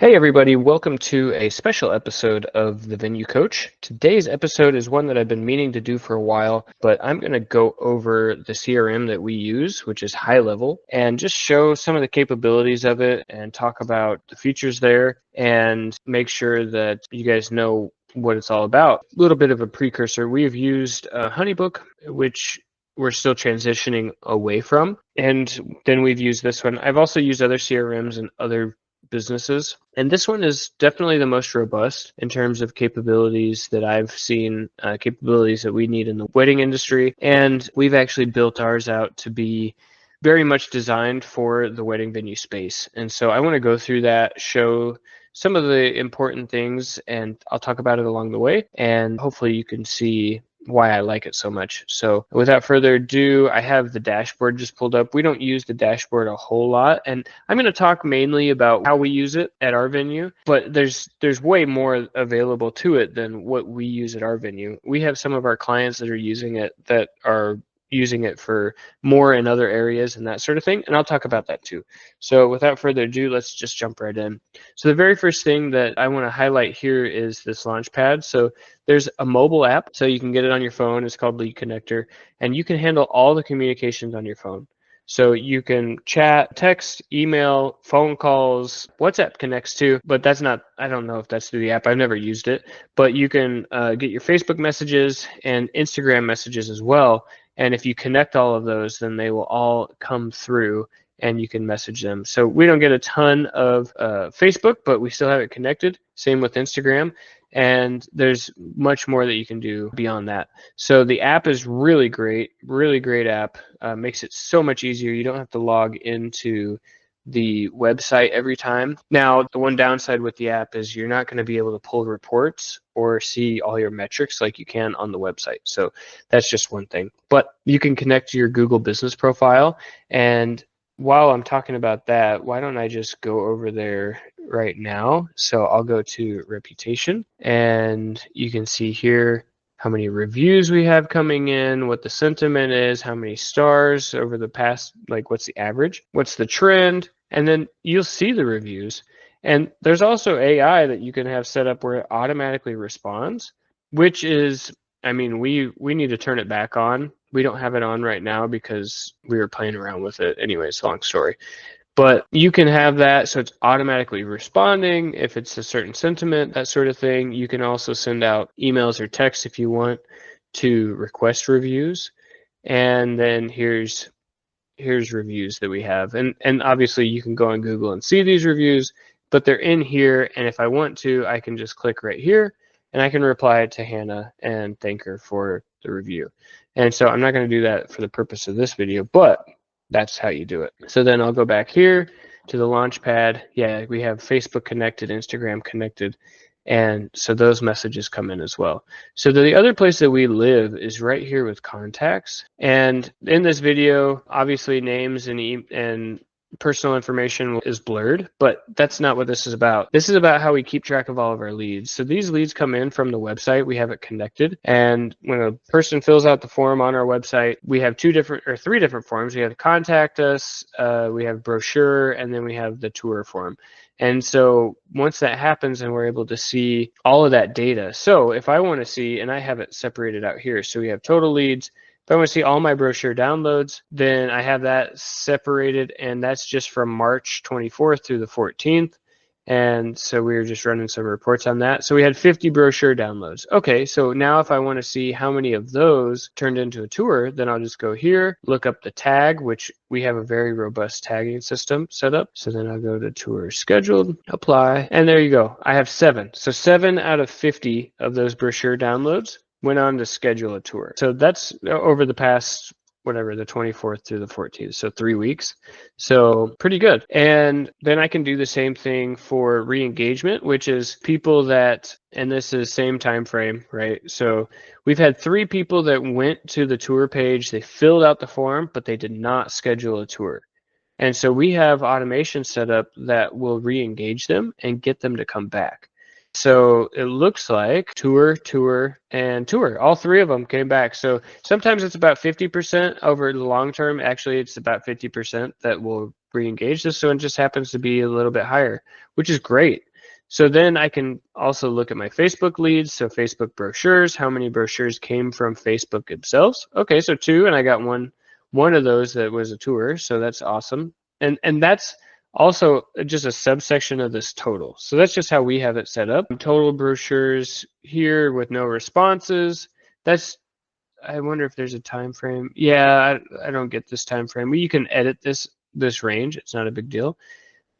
Hey everybody, welcome to a special episode of The Venue Coach. Today's episode is one that I've been meaning to do for a while, but I'm going to go over the CRM that we use, which is HighLevel, and just show some of the capabilities of it and talk about the features there and make sure that you guys know what it's all about. A little bit of a precursor. We've used Honeybook, which we're still transitioning away from, and then we've used this one. I've also used other CRMs and other businesses, and this one is definitely the most robust in terms of capabilities that I've seen, capabilities that we need in the wedding industry, and we've actually built ours out to be very much designed for the wedding venue space. And so I want to go through that, show some of the important things, and I'll talk about it along the way, and hopefully you can see why I like it so much. So without further ado, I have the dashboard just pulled up. We don't use the dashboard a whole lot, and I'm going to talk mainly about how we use it at our venue, but there's way more available to it than what we use at our venue. We have some of our clients that are using it that are using it for more in other areas and that sort of thing, and I'll talk about that too. So without further ado, let's just jump right in. So the very first thing that I want to highlight here is this Launchpad. So there's a mobile app, so you can get it on your phone. It's called Lead Connector, and you can handle all the communications on your phone. So you can chat, text, email, phone calls. WhatsApp connects to, but that's not, I don't know if that's through the app. I've never used it, but you can get your Facebook messages and Instagram messages as well. And if you connect all of those, then they will all come through and you can message them. So we don't get a ton of Facebook, but we still have it connected. Same with Instagram. And there's much more that you can do beyond that. So the app is really great app. Makes it so much easier. You don't have to log into the website every time. Now, the one downside with the app is you're not going to be able to pull reports or see all your metrics like you can on the website. So that's just one thing. But you can connect to your Google business profile. And while I'm talking about that, why don't I just go over there right now? So I'll go to reputation, and you can see here how many reviews we have coming in, what the sentiment is, how many stars over the past, like what's the average, what's the trend, and then you'll see the reviews. And there's also AI that you can have set up where it automatically responds, which is, I mean, we need to turn it back on. We don't have it on right now because we were playing around with it. Anyways, long story. But you can have that so it's automatically responding if it's a certain sentiment, that sort of thing. You can also send out emails or texts if you want to request reviews. And then here's reviews that we have. And obviously you can go on Google and see these reviews, but they're in here. And if I want to, I can just click right here and I can reply to Hannah and thank her for the review. And so I'm not going to do that for the purpose of this video, but that's how you do it. So then I'll go back here to the Launchpad. Yeah, we have Facebook connected, Instagram connected, and so those messages come in as well. So the other place that we live is right here with contacts. And in this video, obviously names and personal information is blurred, but that's not what this is about. This is about how we keep track of all of our leads. So these leads come in from the website. We have it connected. And when a person fills out the form on our website, we have three different forms. We have contact us, we have brochure, and then we have the tour form. And so once that happens and we're able to see all of that data. So if I want to see, and I have it separated out here, so we have total leads. If I want to see all my brochure downloads, then I have that separated, and that's just from March 24th through the 14th. And so we were just running some reports on that. So we had 50 brochure downloads. Okay, so now if I want to see how many of those turned into a tour, then I'll just go here, look up the tag, which we have a very robust tagging system set up. So then I'll go to tour scheduled, apply, and there you go. I have 7. So 7 out of 50 of those brochure downloads went on to schedule a tour. So that's over the past, whatever, the 24th through the 14th, so 3 weeks. So pretty good. And then I can do the same thing for re-engagement, which is people that, and this is same time frame, right? So we've had 3 people that went to the tour page, they filled out the form, but they did not schedule a tour. And so we have automation set up that will re-engage them and get them to come back. So it looks like tour, and tour. All 3 of them came back. So sometimes it's about 50% over the long term. Actually, it's about 50% that will re-engage. This one just happens to be a little bit higher, which is great. So then I can also look at my Facebook leads. So Facebook brochures, how many brochures came from Facebook themselves? Okay, so 2, and I got one of those that was a tour, so that's awesome. And that's also just a subsection of this total. So that's just how we have it set up. Total brochures here with no responses. That's, I wonder if there's a time frame. Yeah, I don't get this time frame. You can edit this range. It's not a big deal.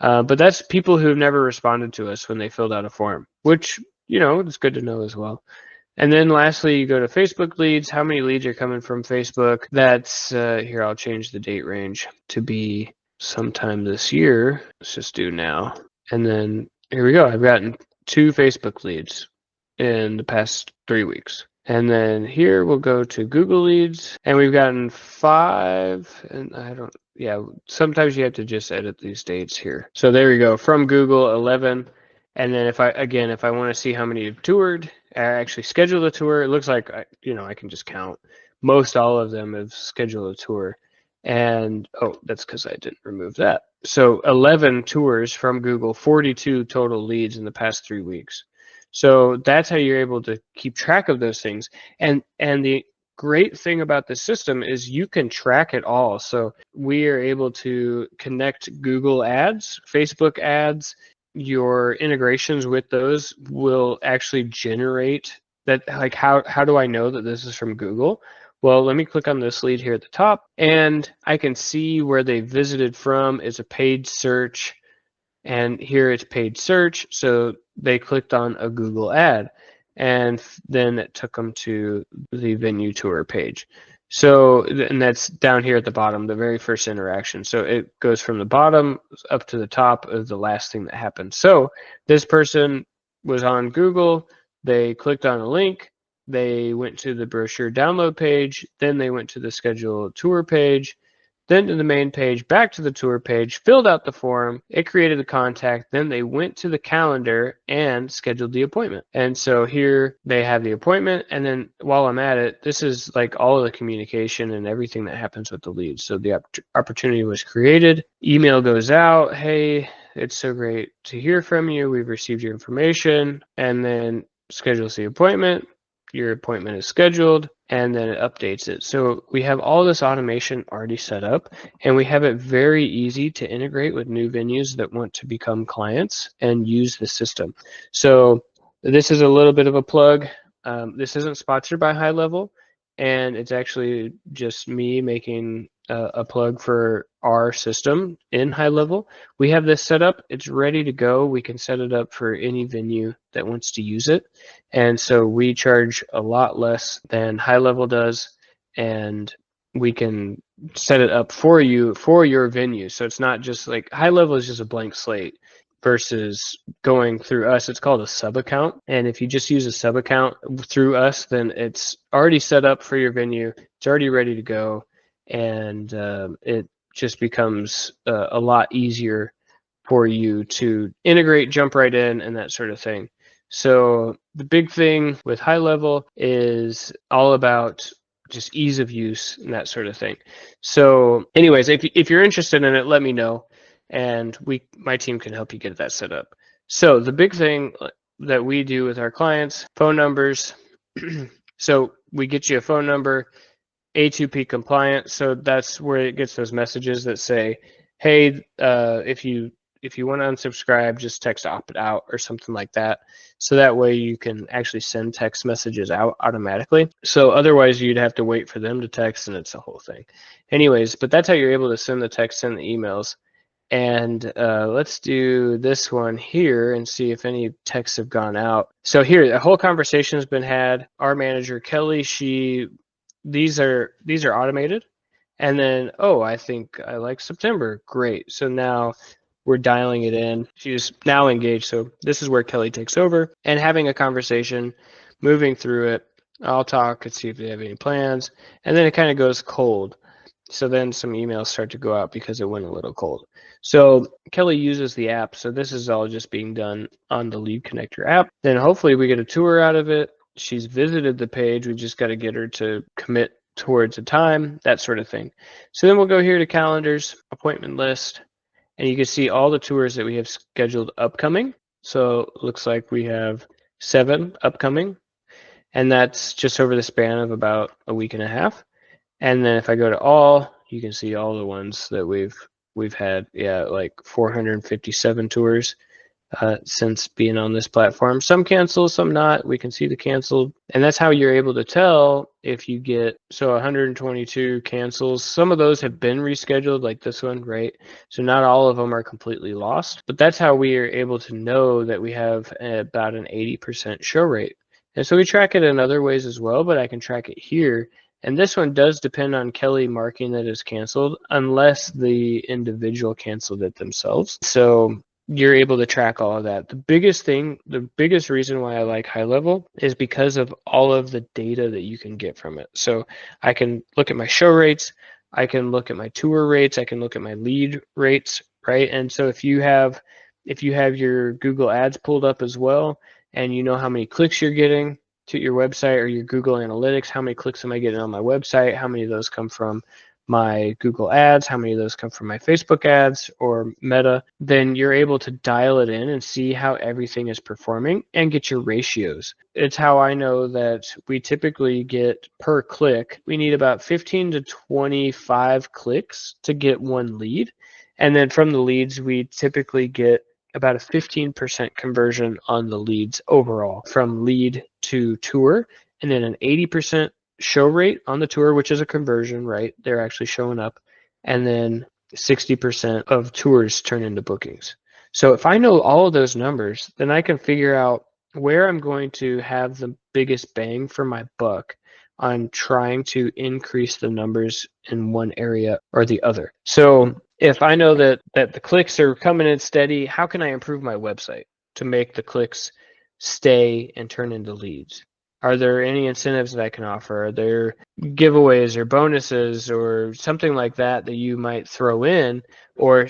But that's people who've never responded to us when they filled out a form, which, it's good to know as well. And then lastly, you go to Facebook leads. How many leads are coming from Facebook? That's, here, I'll change the date range to be sometime this year. Let's just do now. And then here we go. I've gotten 2 Facebook leads in the past 3 weeks. And then here we'll go to Google leads, and we've gotten 5, and sometimes you have to just edit these dates here. So there we go, from Google, 11. And then if I want to see how many have toured, I actually scheduled a tour. It looks like, I can just count. Most all of them have scheduled a tour. And, that's because I didn't remove that. So 11 tours from Google, 42 total leads in the past 3 weeks. So that's how you're able to keep track of those things. And the great thing about the system is you can track it all. So we are able to connect Google ads, Facebook ads. Your integrations with those will actually generate that. Like, how do I know that this is from Google? Well, let me click on this lead here at the top, and I can see where they visited from. It's a paid search. And here it's paid search, so they clicked on a Google ad, and then it took them to the venue tour page. So, and that's down here at the bottom, the very first interaction. So it goes from the bottom up to the top of the last thing that happened. So this person was on Google, they clicked on a link, they went to the brochure download page, then they went to the schedule tour page, then to the main page, back to the tour page, filled out the form, it created the contact, then they went to the calendar and scheduled the appointment. And so here they have the appointment, and then while I'm at it, this is like all of the communication and everything that happens with the lead. So the opportunity was created, email goes out, hey, it's so great to hear from you, we've received your information, and then schedules the appointment. Your appointment is scheduled, and then it updates it. So we have all this automation already set up, and we have it very easy to integrate with new venues that want to become clients and use the system. So this is a little bit of a plug. This isn't sponsored by HighLevel, and it's actually just me making a plug for our system in HighLevel. We have this set up, it's ready to go. We can set it up for any venue that wants to use it. And so we charge a lot less than HighLevel does, and we can set it up for you for your venue. So it's not just like HighLevel is just a blank slate versus going through us. It's called a sub account. And if you just use a sub account through us, then it's already set up for your venue. It's already ready to go. And it just becomes a lot easier for you to integrate, jump right in, and that sort of thing. So the big thing with HighLevel is all about just ease of use and that sort of thing. So anyways, if you're interested in it, let me know, and my team can help you get that set up. So the big thing that we do with our clients, phone numbers. So we get you a phone number, A2P compliant. So that's where it gets those messages that say, hey, if you want to unsubscribe, just text opt out or something like that. So that way you can actually send text messages out automatically. So otherwise you'd have to wait for them to text, and it's a whole thing. Anyways, but that's how you're able to send the text and the emails. And let's do this one here and see if any texts have gone out. So here, the whole conversation has been had. Our manager, Kelly, these are automated. And then, I think I like September. Great. So now we're dialing it in. She's now engaged. So this is where Kelly takes over and having a conversation, moving through it. I'll talk and see if they have any plans. And then it kind of goes cold. So then some emails start to go out because it went a little cold. So Kelly uses the app. So this is all just being done on the Lead Connector app. Then hopefully we get a tour out of it. She's visited the page. We just got to get her to commit towards a time, that sort of thing. So then we'll go here to calendars, appointment list, and you can see all the tours that we have scheduled upcoming. So looks like we have 7 upcoming, and that's just over the span of about a week and a half. And then if I go to all, you can see all the ones that we've had. Yeah, like 457 tours since being on this platform. Some cancel, some not. We can see the canceled. And that's how you're able to tell if you get, so 122 cancels. Some of those have been rescheduled, like this one, right? So not all of them are completely lost. But that's how we are able to know that we have about an 80% show rate. And so we track it in other ways as well, but I can track it here. And this one does depend on Kelly marking that is canceled, unless the individual canceled it themselves. So you're able to track all of that. The biggest thing, the biggest reason why I like HighLevel is because of all of the data that you can get from it. So I can look at my show rates, I can look at my tour rates, I can look at my lead rates, right? And so if you have your Google Ads pulled up as well, and you know how many clicks you're getting to your website, or your Google Analytics, how many clicks am I getting on my website, how many of those come from my Google ads, how many of those come from my Facebook ads or Meta, then you're able to dial it in and see how everything is performing and get your ratios. It's how I know that we typically get per click, we need about 15 to 25 clicks to get one lead. And then from the leads, we typically get about a 15% conversion on the leads overall from lead to tour, and then an 80% show rate on the tour, which is a conversion, right? They're actually showing up. And then 60% of tours turn into bookings. So if I know all of those numbers, then I can figure out where I'm going to have the biggest bang for my buck on trying to increase the numbers in one area or the other. So if I know that the clicks are coming in steady, how can I improve my website to make the clicks stay and turn into leads? Are there any incentives that I can offer? Are there giveaways or bonuses or something like that that you might throw in, or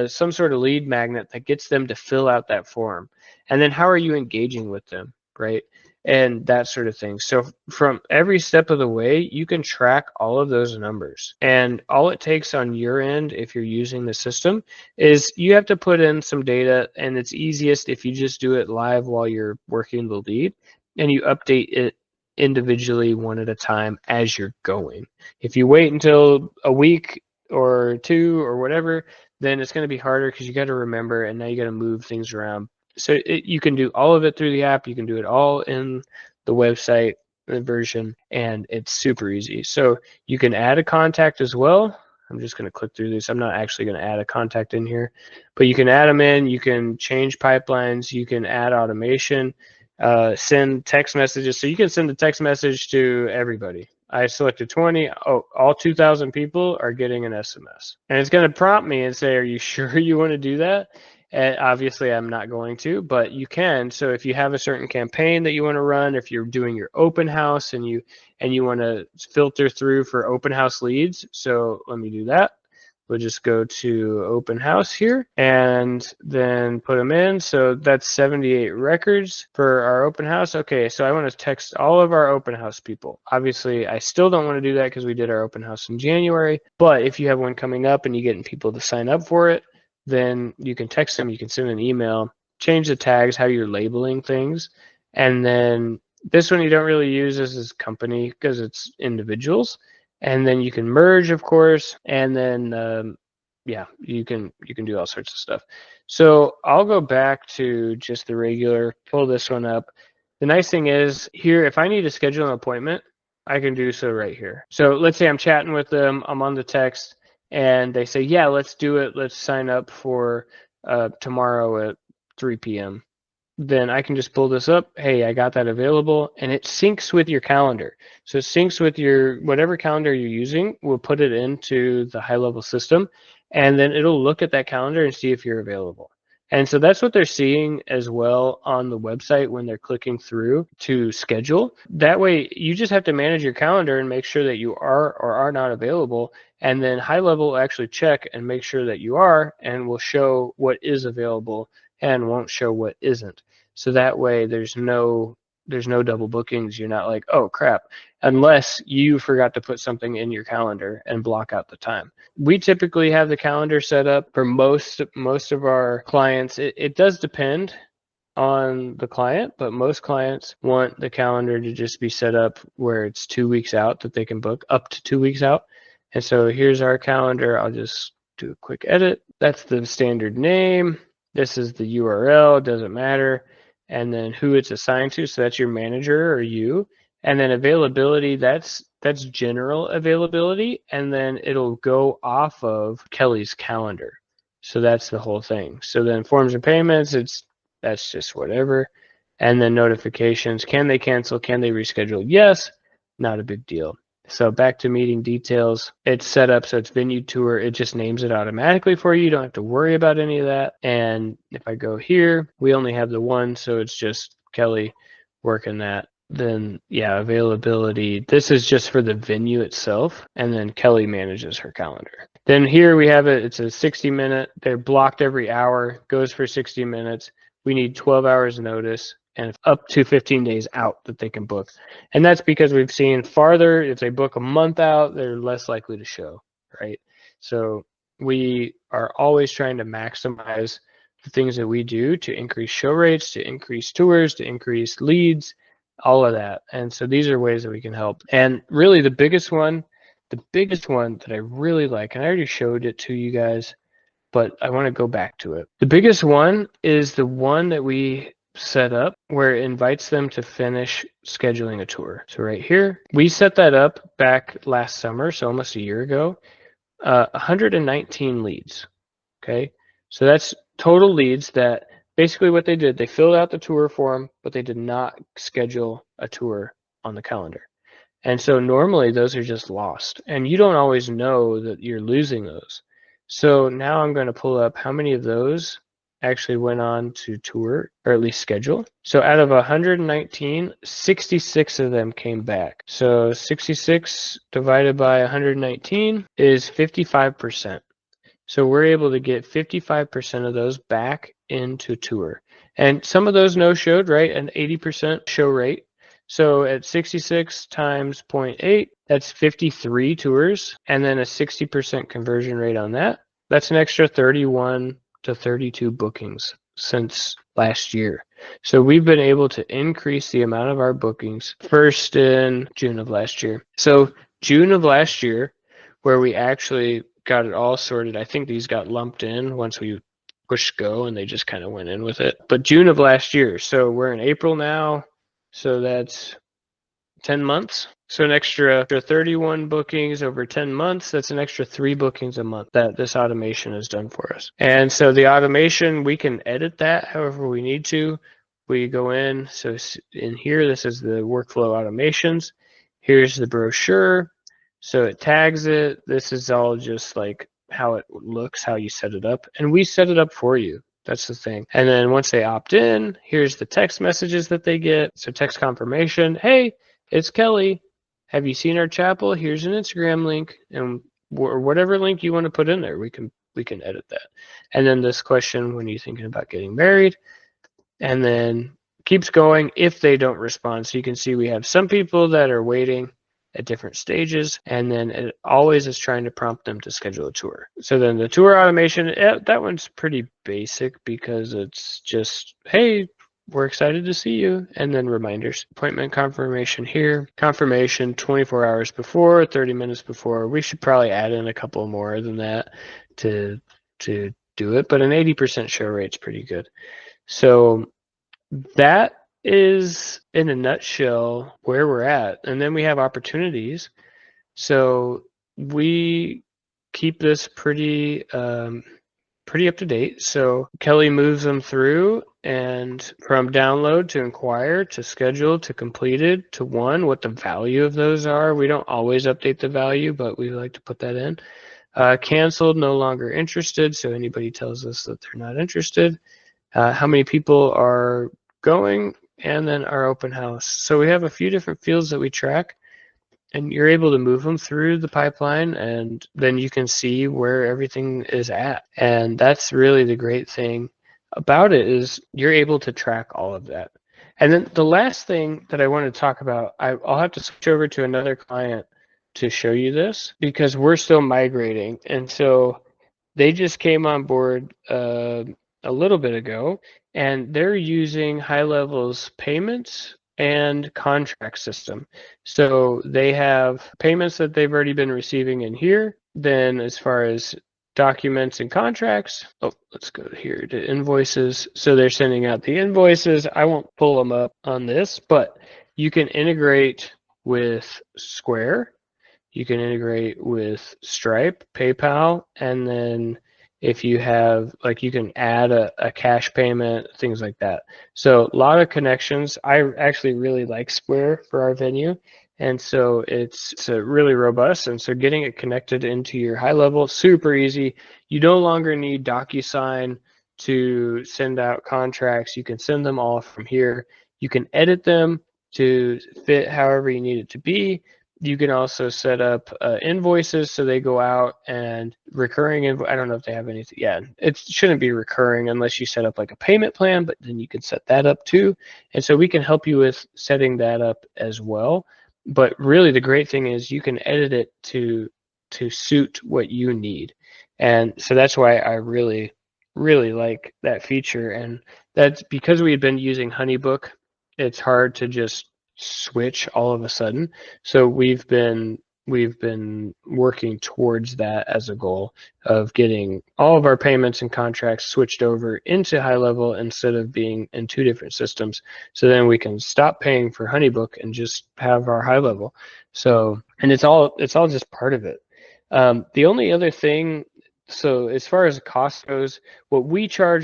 some sort of lead magnet that gets them to fill out that form? And then how are you engaging with them, right? And that sort of thing. So from every step of the way, you can track all of those numbers. And all it takes on your end, if you're using the system, is you have to put in some data, and it's easiest if you just do it live while you're working the lead, and you update it individually one at a time as you're going. If you wait until a week or two or whatever, then it's going to be harder because you got to remember, and now you got to move things around. So you can do all of it through the app. You can do it all in the website version, and it's super easy. So you can add a contact as well. I'm just going to click through this. I'm not actually going to add a contact in here, but you can add them in. You can change pipelines. You can add automation, send text messages. So you can send a text message to everybody. I selected 20. Oh, all 2,000 people are getting an SMS. And it's going to prompt me and say, are you sure you want to do that? And obviously, I'm not going to, but you can. So if you have a certain campaign that you want to run, if you're doing your open house and you want to filter through for open house leads, so let me do that. We'll just go to open house here and then put them in. So that's 78 records for our open house. Okay, so I want to text all of our open house people. Obviously, I still don't want to do that because we did our open house in January. But if you have one coming up and you're getting people to sign up for it, then you can text them, you can send an email, change the tags, how you're labeling things. And then this one you don't really use as company because it's individuals. And then you can merge, of course, and then yeah, you can do all sorts of stuff. So I'll go back to just the regular, pull this one up. The nice thing is here, if I need to schedule an appointment, I can do so right here. So let's say I'm chatting with them, I'm on the text, and they say, yeah, let's do it. Let's sign up for tomorrow at 3 p.m. Then I can just pull this up. Hey, I got that available, and it syncs with your calendar. So it syncs with your whatever calendar you're using. We'll put it into the HighLevel system, and then it'll look at that calendar and see if you're available. And so that's what they're seeing as well on the website when they're clicking through to schedule. That way, you just have to manage your calendar and make sure that you are or are not available. And then HighLevel will actually check and make sure that you are, and will show what is available and won't show what isn't. So that way there's no double bookings. You're not like, oh crap, unless you forgot to put something in your calendar and block out the time. We typically have the calendar set up for most of our clients. It does depend. on the client, but most clients want the calendar to just be set up where it's 2 weeks out that they can book, up to 2 weeks out. And so here's our calendar. I'll just do a quick edit. That's the standard name. This is the URL, doesn't matter. And then who it's assigned to, so that's your manager or you. And then availability, that's general availability, and then it'll go off of Kelly's calendar. So that's the whole thing. So then forms and payments, that's just whatever. And then notifications, can they cancel? Can they reschedule? Yes, not a big deal. So back to meeting details. It's set up so it's venue tour. It just names it automatically for you. You don't have to worry about any of that. And if I go here, we only have the one, so it's just Kelly working that. Then yeah, availability. This is just for the venue itself, and then Kelly manages her calendar. Then here we have it. It's a 60-minute. They're blocked every hour. Goes for 60 minutes. We need 12 hours notice and up to 15 days out that they can book. And that's because we've seen farther, if they book a month out, they're less likely to show, right? So we are always trying to maximize the things that we do to increase show rates, to increase tours, to increase leads, all of that. And so these are ways that we can help. And really the biggest one that I really like, and I already showed it to you guys, but I want to go back to it. The biggest one is the one that we set up where it invites them to finish scheduling a tour. So right here, we set that up back last summer, so almost a year ago, 119 leads, okay? So that's total leads that basically what they did, they filled out the tour form, but they did not schedule a tour on the calendar. And so normally those are just lost, and you don't always know that you're losing those. So now I'm going to pull up how many of those actually went on to tour, or at least schedule. So out of 119, 66 of them came back. So 66 divided by 119 is 55%. So we're able to get 55% of those back into tour. And some of those no-showed, right? An 80% show rate. So at 66 times 0.8, that's 53 tours, and then a 60% conversion rate on that. That's an extra 31 to 32 bookings since last year. So we've been able to increase the amount of our bookings first in June of last year. So June of last year, where we actually got it all sorted, I think these got lumped in once we pushed go and they just kind of went in with it. But June of last year, so we're in April now. So that's 10 months. So an extra 31 bookings over 10 months, that's an extra 3 bookings a month that this automation has done for us. And so the automation, we can edit that however we need to. We go in, so in here, this is the workflow automations. Here's the brochure. So it tags it. This is all just like how it looks, how you set it up. And we set it up for you. That's the thing. And then once they opt in, here's the text messages that they get. So text confirmation, hey, it's Kelly. Have you seen our chapel? Here's an Instagram link, and or whatever link you want to put in there, we can edit that. And then this question, when you're thinking about getting married, and then keeps going if they don't respond. So you can see we have some people that are waiting at different stages, and then it always is trying to prompt them to schedule a tour. So then the tour automation, that one's pretty basic because it's just, hey, we're excited to see you, and then reminders. Appointment confirmation here. Confirmation 24 hours before, 30 minutes before. We should probably add in a couple more than that to do it, but an 80% show rate's pretty good. So that is in a nutshell where we're at. And then we have opportunities. So we keep this pretty up to date. So Kelly moves them through, and from download to inquire to schedule to completed to one, what the value of those are. We don't always update the value, but we like to put that in. Canceled, no longer interested. So anybody tells us that they're not interested. How many people are going, and then our open house. So we have a few different fields that we track, and you're able to move them through the pipeline, and then you can see where everything is at. And that's really the great thing about it, is you're able to track all of that. And then the last thing that I want to talk about, I'll have to switch over to another client to show you this because we're still migrating. And so they just came on board a little bit ago, and they're using HighLevel's payments and contract system. So they have payments that they've already been receiving in here. Then as far as documents and contracts, let's go here to invoices. So they're sending out the invoices. I won't pull them up on this, but you can integrate with Square. You can integrate with Stripe, PayPal, and then if you have, like, you can add a cash payment, things like that. So a lot of connections. I actually really like Square for our venue. And so it's really robust. And so getting it connected into your HighLevel, super easy. You no longer need DocuSign to send out contracts. You can send them all from here. You can edit them to fit however you need it to be. You can also set up invoices so they go out, and recurring I don't know if they have anything. Yeah, it shouldn't be recurring unless you set up like a payment plan, but then you can set that up too. And so we can help you with setting that up as well. But really the great thing is you can edit it to suit what you need. And so that's why I really, really like that feature. And that's because we had been using HoneyBook. It's hard to just switch all of a sudden. So we've been working towards that as a goal of getting all of our payments and contracts switched over into HighLevel instead of being in two different systems. So then we can stop paying for HoneyBook and just have our HighLevel. So, and it's all just part of it. The only other thing, so as far as cost goes, what we charge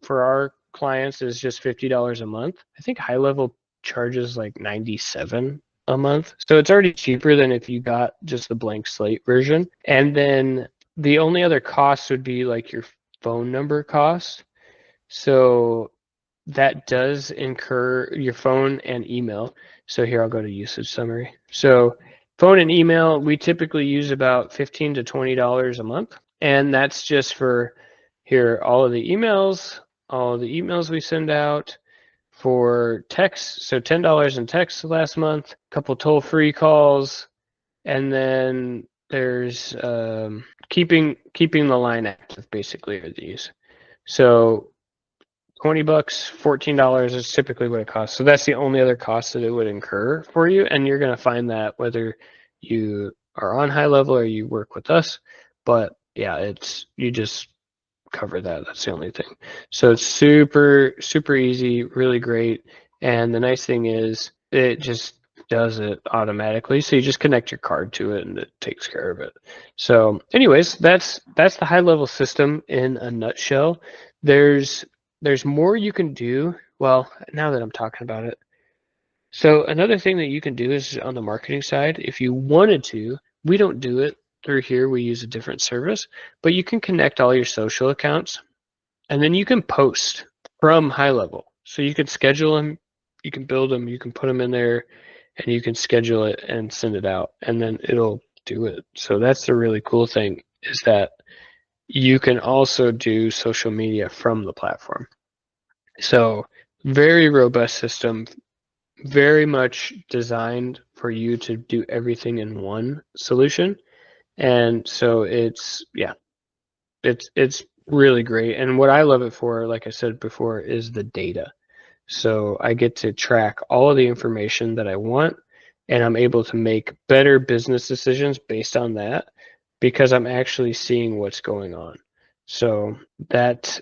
for our clients is just $50 a month. I think HighLevel charges like 97 a month. So it's already cheaper than if you got just the blank slate version. And then the only other cost would be like your phone number cost. So that does incur your phone and email. So here I'll go to usage summary. So phone and email, we typically use about $15 to $20 a month. And that's just for here, all of the emails we send out. For text, so $10 in text last month, a couple toll-free calls, and then there's keeping the line active, basically, are these. So $20, $14 is typically what it costs. So that's the only other cost that it would incur for you, and you're going to find that whether you are on HighLevel or you work with us. But yeah, you just cover that. That's the only thing. So it's super, super easy, really great. And the nice thing is it just does it automatically. So you just connect your card to it and it takes care of it. So anyways, that's the HighLevel system in a nutshell. There's more you can do. Well, now that I'm talking about it. So another thing that you can do is on the marketing side, if you wanted to, we don't do it through here, we use a different service, but you can connect all your social accounts and then you can post from HighLevel. So you can schedule them, you can build them, you can put them in there, and you can schedule it and send it out, and then it'll do it. So that's the really cool thing, is that you can also do social media from the platform. So very robust system, very much designed for you to do everything in one solution. And so it's really great. And what I love it for, like I said before, is the data. So I get to track all of the information that I want, and I'm able to make better business decisions based on that because I'm actually seeing what's going on. So that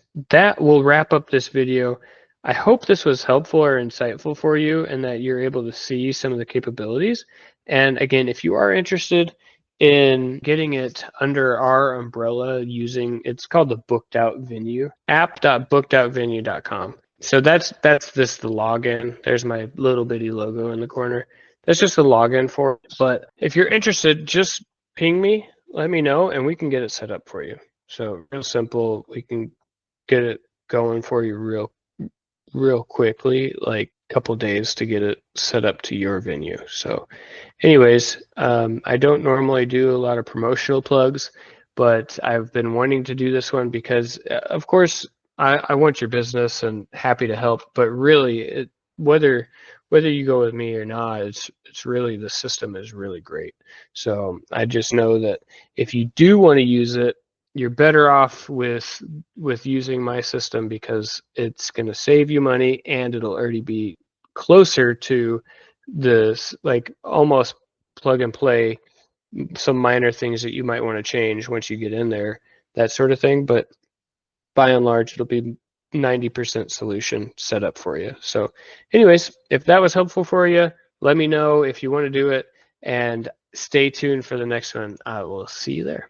will wrap up this video. I hope this was helpful or insightful for you and that you're able to see some of the capabilities. And again, if you are interested in getting it under our umbrella using, it's called the Booked Out Venue, app.bookedoutvenue.com. So that's the login. There's my little bitty logo in the corner. That's just the login for it. But if you're interested, just ping me, let me know, and we can get it set up for you. So real simple, we can get it going for you real quickly, like a couple days to get it set up to your venue. So anyways, I don't normally do a lot of promotional plugs, but I've been wanting to do this one because, of course, I want your business and happy to help. But really, whether you go with me or not, it's really, the system is really great. So I just know that if you do want to use it, you're better off with using my system because it's going to save you money and it'll already be closer to this, like almost plug and play, some minor things that you might want to change once you get in there, that sort of thing. But by and large, it'll be 90% solution set up for you. So anyways, if that was helpful for you, let me know if you want to do it, and stay tuned for the next one. I will see you there.